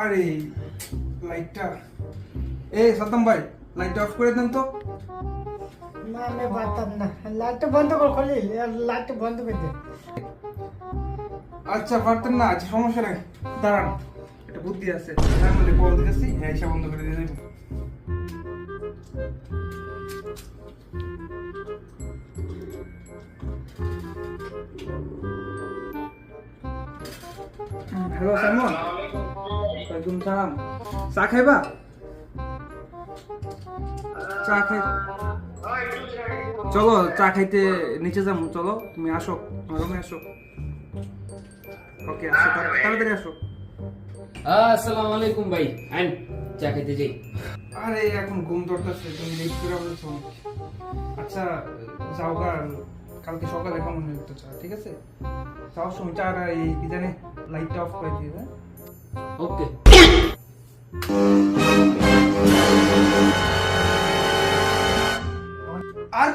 আরে লাইটটা, সাদ্দাম ভাই লাইটটা অফ করে দেন তো। না আমি পারতাম না, লাইটটা বন্ধ কর খলিল, লাইটটা বন্ধ করে দে। আচ্ছা পারতেন না, আচ্ছা সমস্যা নাই, দাঁড়ান একটা বুদ্ধি আছে, তার মধ্যে কল দিতেছি, হ্যাঁ এসে বন্ধ করে দিয়ে দেবো। হ্যালো সাইমন, ওয়ালাইকুম সালাম। চা খাইবা? চা খাই, চলো চা খাইতে নিচে যাবো, চলো তুমি আসো আমার রুমে আসো। ওকে আসো, তাড়াতাড়ি আসো। আসসালামু আলাইকুম ভাই, আইন চা খেতে যাই। আরে এখন ঘুম ধরতেছে, তুমি লেট করে বলছো অনেক। আচ্ছা যাও গা, কালকে সকালে কেমন হয়ে উঠতে চা, ঠিক আছে? যাওয়ার সময় চাটা এই কি জানে লাইটটা অফ করে দিয়ে, হ্যাঁ? ওকে। আর